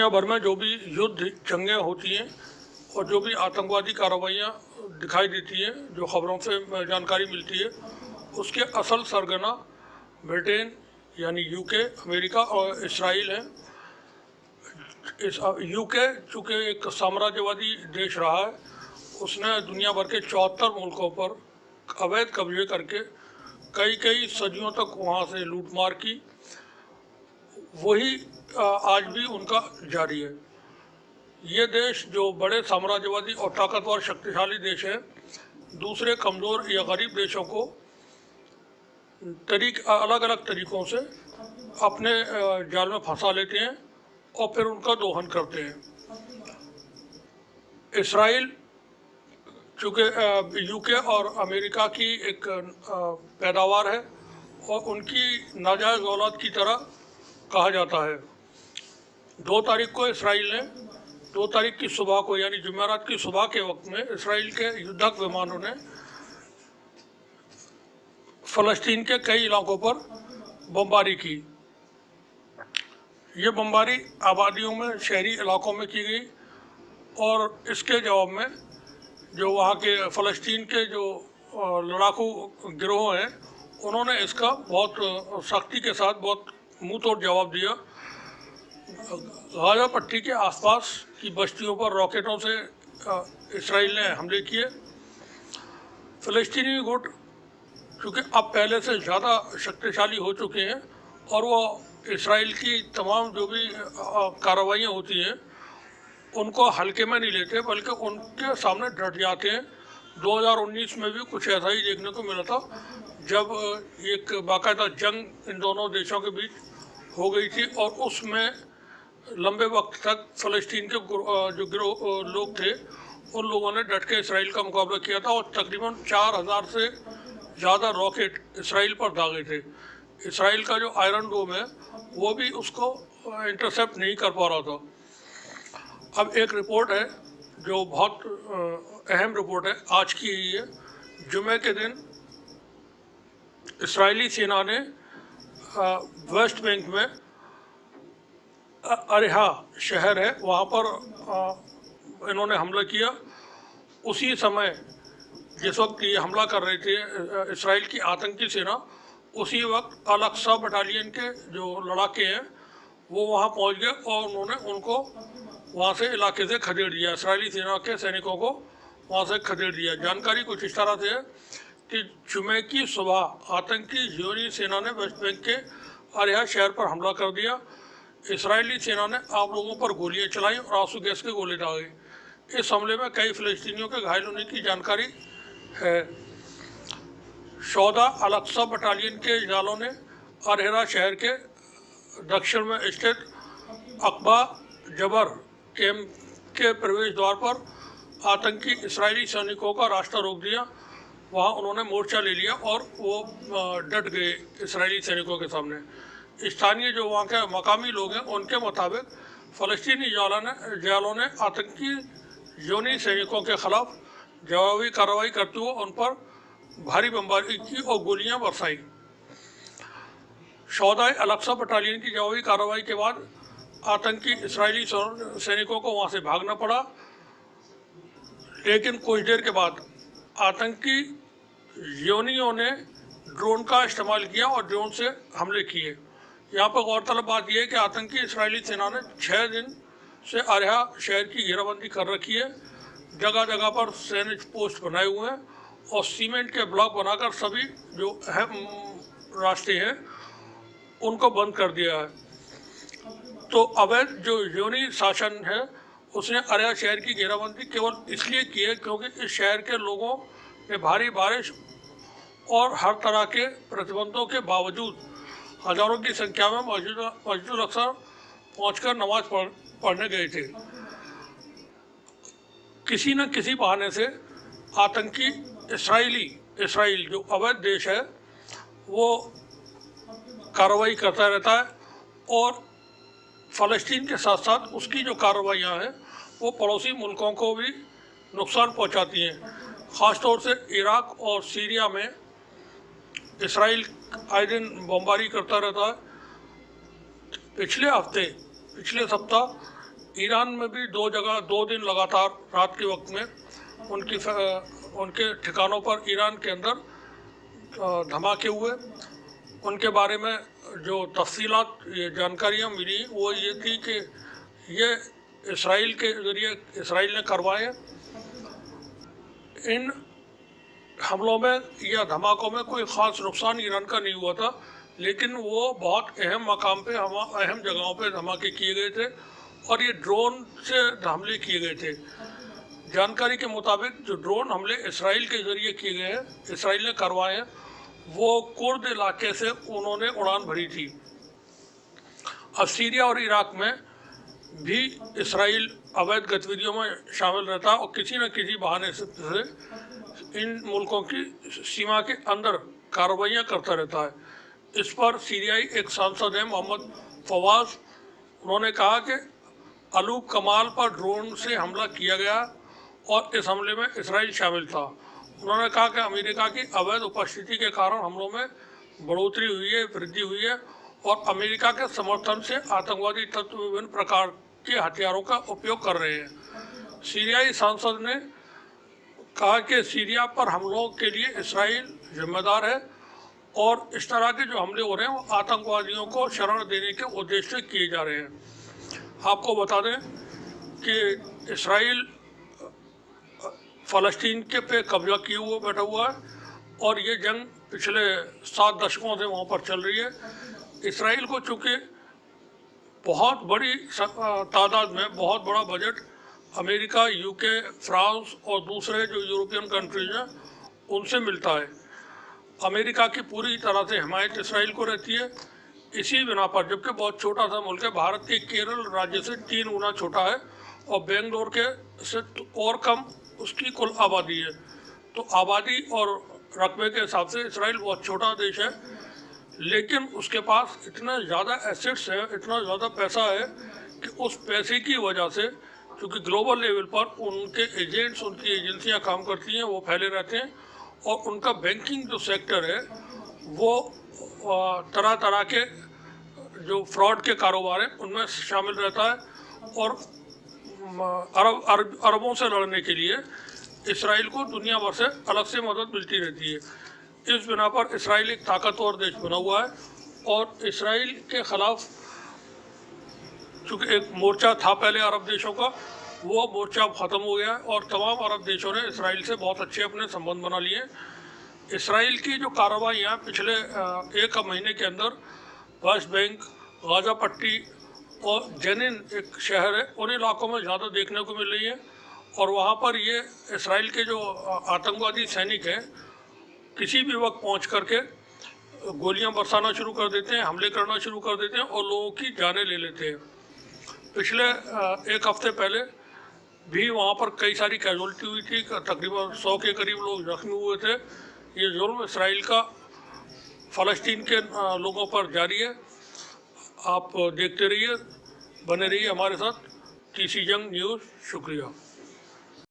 दुनिया भर में जो भी युद्ध जंगें होती हैं और जो भी आतंकवादी कार्रवाइयाँ दिखाई देती हैं, जो खबरों से जानकारी मिलती है, उसके असल सरगना ब्रिटेन यानी यूके, अमेरिका और इसराइल है। इस यूके चूँकि एक साम्राज्यवादी देश रहा है, उसने दुनिया भर के 74 मुल्कों पर अवैध कब्जे करके कई सदियों तक वहाँ से लूटमार की। वही आज भी उनका जारी है। ये देश जो बड़े साम्राज्यवादी और ताकतवर शक्तिशाली देश है, दूसरे कमज़ोर या गरीब देशों को अलग अलग तरीक़ों से अपने जाल में फंसा लेते हैं और फिर उनका दोहन करते हैं। इसराइल चूँकि यूके और अमेरिका की एक पैदावार है और उनकी नाजायज़ औलाद की तरह कहा जाता है। 2 तारीख को इसराइल ने 2 तारीख की सुबह को यानी जुमेरात की सुबह के वक्त में इसराइल के युद्धक विमानों ने फ़लस्तीन के कई इलाकों पर बमबारी की। ये बमबारी आबादियों में, शहरी इलाकों में की गई और इसके जवाब में जो वहाँ के फ़लस्तीन के जो लड़ाकू गिरोह हैं, उन्होंने इसका बहुत सख्ती के साथ बहुत मुँह तोड़ जवाब दिया। गाज़ा पट्टी के आसपास की बस्तियों पर रॉकेटों से इसराइल ने हमले किए। फ़लस्तीनी गुट क्योंकि अब पहले से ज़्यादा शक्तिशाली हो चुके हैं और वो इसराइल की तमाम जो भी कार्रवाइयाँ होती हैं उनको हल्के में नहीं लेते, बल्कि उनके सामने डट जाते हैं। 2019 में भी कुछ ऐसा ही देखने को मिला था, जब एक बाकायदा जंग इन दोनों देशों के बीच हो गई थी और उसमें लंबे वक्त तक फ़लस्तीन के जो गिरोह लोग थे, उन लोगों ने डट के इसराइल का मुकाबला किया था और तकरीबन 4000 से ज़्यादा रॉकेट इसराइल पर दागे थे। इसराइल का जो आयरन डोम है वो भी उसको इंटरसेप्ट नहीं कर पा रहा था। अब एक रिपोर्ट है जो बहुत अहम रिपोर्ट है, आज की ही है। जुमे के दिन इसराइली सेना ने वेस्ट बैंक में अरेहा शहर है, वहाँ पर इन्होंने हमला किया। उसी समय जिस वक्त ये हमला कर रहे थे इसराइल की आतंकी सेना, उसी वक्त अल-अक्सा बटालियन के जो लड़ाके हैं वो वहाँ पहुँच गए और उन्होंने उनको वहाँ से इलाके से खदेड़ दिया। इसराइली सेना के सैनिकों को वहाँ से खदेड़ दिया। जानकारी कुछ इस तरह से है कि जुमे की सुबह आतंकी ज़ियोनी सेना ने वेस्ट बैंक के अरेहा शहर पर हमला कर दिया। इसराइली सेना ने आम लोगों पर गोलियां चलाई और आंसू गैस के गोले दागे। इस हमले में कई फ़लस्तीनियों के घायल होने की जानकारी है। शोहदा अल-अक्सा बटालियन के जालों ने अरेहा शहर के दक्षिण में स्थित अकबा जबर कैंप के प्रवेश द्वार पर आतंकी इसराइली सैनिकों का रास्ता रोक दिया। वहाँ उन्होंने मोर्चा ले लिया और वो डट गए इसराइली सैनिकों के सामने। स्थानीय जो वहाँ के मकामी लोग हैं उनके मुताबिक फ़लस्तीनी जालों ने आतंकी ज़ियोनी सैनिकों के ख़िलाफ़ जवाबी कार्रवाई करते हुए उन पर भारी बमबारी की और गोलियां बरसाई। शोहदा अल-अक्सा बटालियन की जवाबी कार्रवाई के बाद आतंकी इसराइली सैनिकों को वहाँ से भागना पड़ा, लेकिन कुछ देर के बाद आतंकी ज़ियोनियों ने ड्रोन का इस्तेमाल किया और ड्रोन से हमले किए। यहाँ पर गौरतलब बात यह है कि आतंकी इसराइली सेना ने 6 दिन से अरेहा शहर की घेराबंदी कर रखी है। जगह जगह पर सैनिक पोस्ट बनाए हुए हैं और सीमेंट के ब्लॉक बनाकर सभी जो अहम रास्ते हैं उनको बंद कर दिया है। तो अवैध जो ज़ियोनी शासन है उसने अरेहा शहर की घेराबंदी केवल इसलिए की है क्योंकि इस शहर के लोगों ने भारी बारिश और हर तरह के प्रतिबंधों के बावजूद हज़ारों की संख्या में मस्जिद अक्सा पहुँचकर नमाज पढ़ने गए थे। किसी न किसी बहाने से आतंकी इसराइल जो अवैध देश है वो कार्रवाई करता रहता है और फ़लस्तीन के साथ साथ उसकी जो कार्रवाइयाँ हैं वो पड़ोसी मुल्कों को भी नुकसान पहुँचाती हैं। ख़ास तौर से इराक़ और सीरिया में इसराइल आए दिन बमबारी करता रहता है। पिछले सप्ताह ईरान में भी 2 जगह 2 दिन लगातार रात के वक्त में उनके ठिकानों पर ईरान के अंदर धमाके हुए। उनके बारे में जो तफसीलात ये जानकारियाँ मिली वो ये थी कि ये इसराइल के ज़रिए इसराइल ने करवाए। इन हमलों में या धमाकों में कोई ख़ास नुकसान ईरान का नहीं हुआ था, लेकिन वो बहुत अहम मकाम पे अहम जगहों पे धमाके किए गए थे और ये ड्रोन से हमले किए गए थे। जानकारी के मुताबिक जो ड्रोन हमले इसराइल के ज़रिए किए गए हैं, इसराइल ने करवाए हैं, वो कुर्द इलाके से उन्होंने उड़ान भरी थी। अब सीरिया और इराक में भी इसराइल अवैध गतिविधियों में शामिल रहता है और किसी न किसी बहाने से इन मुल्कों की सीमा के अंदर कार्रवाइयाँ करता रहता है। इस पर सीरियाई एक सांसद हैं मोहम्मद फवाज, उन्होंने कहा कि अलूब कमाल पर ड्रोन से हमला किया गया और इस हमले में इसराइल शामिल था। उन्होंने कहा कि अमेरिका की अवैध उपस्थिति के कारण हमलों में बढ़ोतरी हुई है, वृद्धि हुई है और अमेरिका के समर्थन से आतंकवादी तत्व विभिन्न प्रकार के हथियारों का उपयोग कर रहे हैं। सीरियाई सांसद ने कहा कि सीरिया पर हमलों के लिए इसराइल जिम्मेदार है और इस तरह के जो हमले हो रहे हैं वो आतंकवादियों को शरण देने के उद्देश्य से किए जा रहे हैं। आपको बता दें कि इसराइल फ़लस्तीन के पे कब्जा किए हुए बैठा हुआ है और ये जंग पिछले 7 दशकों से वहाँ पर चल रही है। इसराइल को चूँकि बहुत बड़ी तादाद में बहुत बड़ा बजट अमेरिका, यूके, फ्रांस और दूसरे जो यूरोपियन कंट्रीज हैं उनसे मिलता है। अमेरिका की पूरी तरह से हिमायत इसराइल को रहती है। इसी बिना पर, जबकि बहुत छोटा सा मुल्क है, भारत के केरल राज्य से 3 गुना छोटा है और बेंगलोर के से और कम उसकी कुल आबादी है। तो आबादी और रकबे के हिसाब से इसराइल बहुत छोटा देश है, लेकिन उसके पास इतना ज़्यादा एसेट्स है, इतना ज़्यादा पैसा है कि उस पैसे की वजह से, क्योंकि ग्लोबल लेवल पर उनके एजेंट्स, उनकी एजेंसियां काम करती हैं, वो फैले रहते हैं और उनका बैंकिंग जो सेक्टर है वो तरह तरह के जो फ्रॉड के कारोबार हैं उनमें शामिल रहता है और अरबों से लड़ने के लिए इसराइल को दुनिया भर से अलग से मदद मिलती रहती है। इस बिना पर इसराइल एक ताकतवर देश बना हुआ है और इसराइल के ख़िलाफ़ चूँकि एक मोर्चा था पहले अरब देशों का, वो मोर्चा ख़त्म हो गया और तमाम अरब देशों ने इसराइल से बहुत अच्छे अपने संबंध बना लिए। इसराइल की जो कार्रवाइयाँ पिछले 1 महीने के अंदर वेस्ट बैंक, गाज़ा पट्टी और जेनिन एक शहर है, उन इलाकों में ज़्यादा देखने को मिल रही है और वहाँ पर ये इसराइल के जो आतंकवादी सैनिक हैं किसी भी वक्त पहुँच करके गोलियाँ बरसाना शुरू कर देते हैं, हमले करना शुरू कर देते हैं और लोगों की जानें ले लेते हैं। पिछले 1 हफ्ते पहले भी वहाँ पर कई सारी कैजुअल्टी हुई थी, तकरीबन 100 के करीब लोग जख्मी हुए थे। ये जुल्म इसराइल का फ़लस्तीन के लोगों पर जारी है। आप देखते रहिए, बने रहिए हमारे साथ। TC जंग न्यूज़। शुक्रिया।